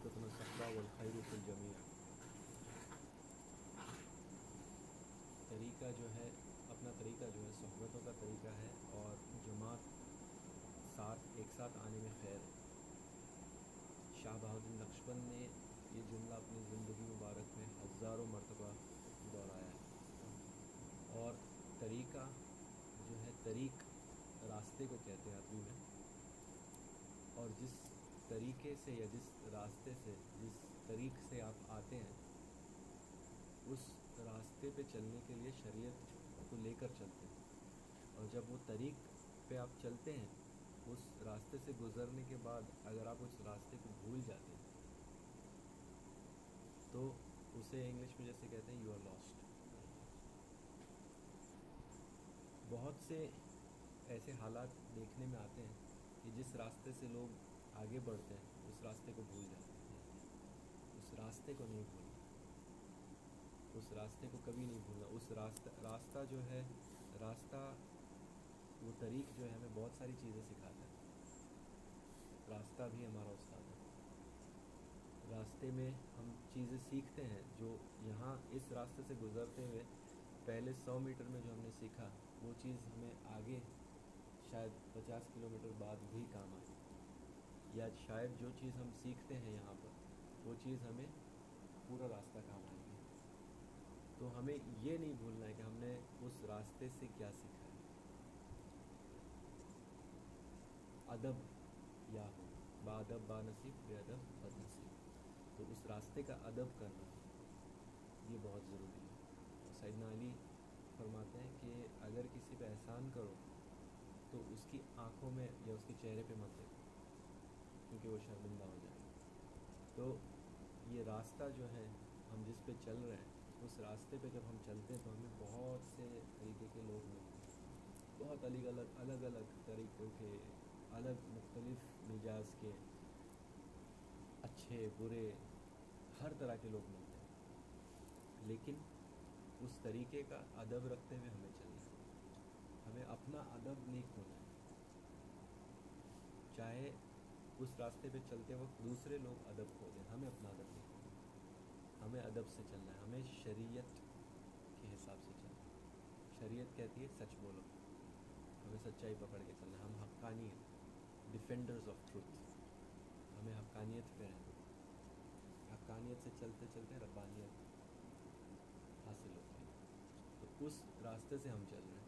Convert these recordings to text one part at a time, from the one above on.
तरीक़तुन अस्सहबा वल खैरु फ़िल जमीअ। तरीक़ा जो है, अपना तरीक़ा जो है सोहबतों का तरीक़ा है और जमात साथ एक साथ आने में खैर है। शाह बहाउद्दीन नक्शबंद ने ये जुमला अपनी ज़िंदगी मुबारक में हज़ारों मरतबा दोहराया है। और तरीक़ा जो है, तरीक़ रास्ते को कहते हैं अरबी में, और जिस तरीक़े से या जिस रास्ते से, जिस तरीक़ से आप आते हैं, उस रास्ते पे चलने के लिए शरीयत को लेकर चलते हैं। और जब वो तरीक़ पे आप चलते हैं, उस रास्ते से गुज़रने के बाद अगर आप उस रास्ते को भूल जाते हैं तो उसे इंग्लिश में जैसे कहते हैं यू आर लॉस्ट। बहुत से ऐसे हालात देखने में आते हैं कि जिस रास्ते से लोग आगे बढ़ते हैं उस रास्ते को भूल जाते हैं। उस रास्ते को नहीं भूलना, उस रास्ते को कभी नहीं भूलना। उस रास्ता जो है, रास्ता वो तरीक़ जो है हमें बहुत सारी चीज़ें सिखाता है। रास्ता भी हमारा उस्ताद है। रास्ते में हम चीज़ें सीखते हैं जो यहाँ इस रास्ते से गुज़रते हुए पहले 100 मीटर में जो हमने सीखा, वो चीज़ हमें आगे शायद 50 किलोमीटर बाद भी काम आए। या शायद जो चीज़ हम सीखते हैं यहाँ पर, वो चीज़ हमें पूरा रास्ता काम आएगी। तो हमें ये नहीं भूलना है कि हमने उस रास्ते से क्या सीखा है। अदब या हो, बाअदब बानसीब, बेअदब बदनसीब। तो उस रास्ते का अदब करना ये बहुत ज़रूरी है। और सैयदना अली फरमाते हैं कि अगर किसी पे एहसान करो तो उसकी आँखों में या उसके चेहरे पे मत देखो, क्योंकि वो शर्मिंदा हो जाएगा। तो ये रास्ता जो है हम जिस पे चल रहे हैं, उस रास्ते पे जब हम चलते हैं तो हमें बहुत से तरीके के लोग मिलते हैं। बहुत अलग अलग तरीक़ों के, अलग मुख्तलिफ़ मिजाज के, अच्छे बुरे, हर तरह के लोग मिलते हैं। लेकिन उस तरीक़े का अदब रखते हुए हमें चलना है। हमें अपना अदब नहीं खोना है। चाहे उस रास्ते पे चलते वक्त दूसरे लोग अदब खो दें, हमें अपना अदब नहीं खोना। हमें अदब से चलना है। हमें शरीयत के हिसाब से चलना है। शरीयत कहती है सच बोलो, हमें सच्चाई पकड़ के चलना है। हम हक्कानी हैं, डिफेंडर्स ऑफ ट्रुथ। हमें हक्कानियत पे रहना है। हक्कानियत से चलते चलते रब्बानियत हासिल होती है। तो उस रास्ते से हम चल रहे हैं।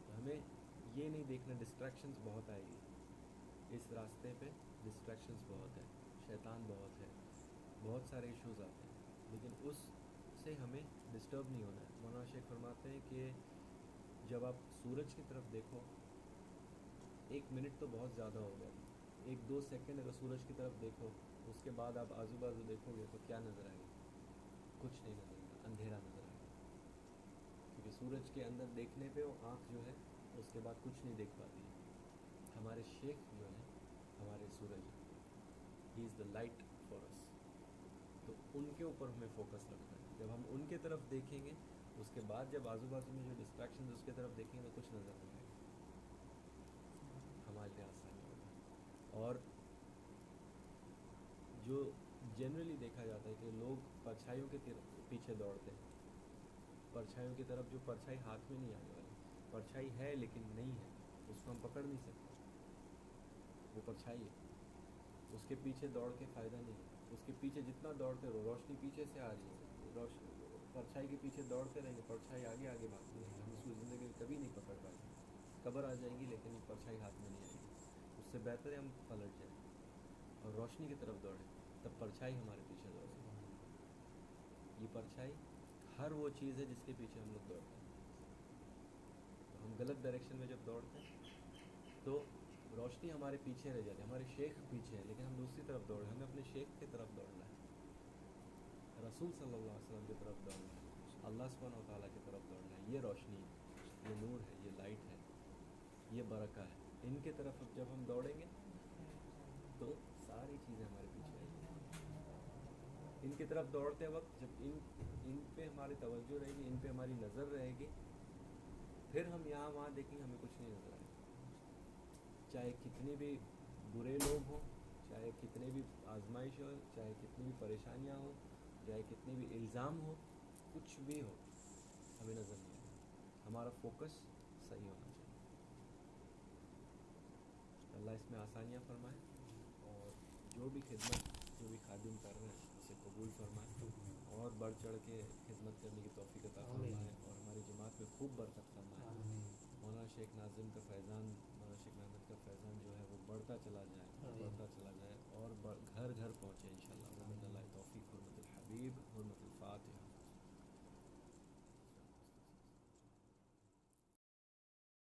तो हमें ये नहीं देखना, डिस्ट्रैक्शंस बहुत आएगी इस रास्ते पे। डिस्ट्रैक्शंस बहुत है, शैतान बहुत है, बहुत सारे इश्यूज़ आते हैं, लेकिन उससे हमें डिस्टर्ब नहीं होना है। मौलाना शेख फरमाते हैं कि जब आप सूरज की तरफ देखो, 1 मिनट तो बहुत ज़्यादा हो गया, 1-2 सेकंड अगर सूरज की तरफ देखो, उसके बाद आप आजू बाजू देखोगे तो क्या नज़र आएगा? कुछ नहीं नज़र आएगा, अंधेरा नज़र आएगा। क्योंकि सूरज के अंदर देखने पे वो आँख जो है उसके बाद कुछ नहीं देख पाती है। हमारे शेख जो है, हमारे सूरज, he is the light for us. तो उनके ऊपर हमें फोकस रखना है। जब हम उनके तरफ देखेंगे, उसके बाद जब आजू बाजू में जो डिस्ट्रैक्शन उसके तरफ देखेंगे तो कुछ नज़र नहीं आएगा, हमारे लिए आसानी होगा। और जो जनरली देखा जाता है कि लोग परछाइयों के पीछे दौड़ते हैं। परछाइयों की तरफ, जो परछाई हाथ में नहीं आने वाली, परछाई है लेकिन नहीं है, उसको हम पकड़ नहीं सकते, वो परछाई है, उसके पीछे दौड़ के फ़ायदा नहीं है। उसके पीछे जितना दौड़ते रहो, रोशनी पीछे से आ रही है, परछाई के पीछे दौड़ते रहेंगे, परछाई आगे आगे भागती रहेगी, हम उसको ज़िंदगी में कभी नहीं पकड़ पाएंगे। कब्र आ जाएगी लेकिन परछाई हाथ में नहीं आएगी। उससे बेहतर है हम पलट जाएं और रोशनी की तरफ दौड़ें, तब परछाई हमारे पीछे दौड़ेगी। ये परछाई हर वो चीज़ है जिसके पीछे हम लोग दौड़ते हैं। तो हम गलत डायरेक्शन में जब दौड़ते हैं तो रोशनी हमारे पीछे रह जाती है, हमारे शेख पीछे है, लेकिन हम दूसरी तरफ दौड़ रहे हैं। हमें अपने शेख की तरफ दौड़ना है, रसूल सल्लल्लाहु अलैहि वसल्लम की तरफ दौड़ना है, अल्लाह सुब्हानहू व तआला की तरफ दौड़ना है। ये रोशनी है, ये नूर है, ये लाइट है, ये बरका है। इनके तरफ जब हम दौड़ेंगे तो सारी चीज़ें हमारे पीछे आएंगी। इनकी तरफ दौड़ते वक्त जब इन पे हमारी तवज्जो रहेगी, इन पे हमारी नज़र रहेगी, फिर हम यहाँ वहाँ देखेंगे, हमें कुछ नहीं नज़र आएगा। चाहे कितने भी बुरे लोग हों, चाहे कितने کتنے بھی آزمائش ہو، چاہے کتنی بھی پریشانیاں ہو، چاہے کتنے بھی الزام ہو، کچھ بھی ہو، ہمیں نظر نہیں آئے، ہمارا فوکس صحیح ہونا چاہیے. اللہ اس میں آسانیاں فرمائے، اور جو بھی خدمت، جو بھی خادم کر رہے ہیں اسے قبول فرمائے، اور بڑھ چڑھ کے خدمت کرنے کی توفیق عطا فرمائے، اور ہماری جماعت میں خوب برکت فرمائے. مولانا شیخ ناظم کا فیضان، مولانا شیخ محمد کا فیضان جو ہے وہ بڑھتا چلا جائے، بڑھتا چلا جائے، اور گھر گھر پہنچے انشاءاللہ. ومن اللہ توفیق، حرمت الحبیب، حرمت الفاتحہ.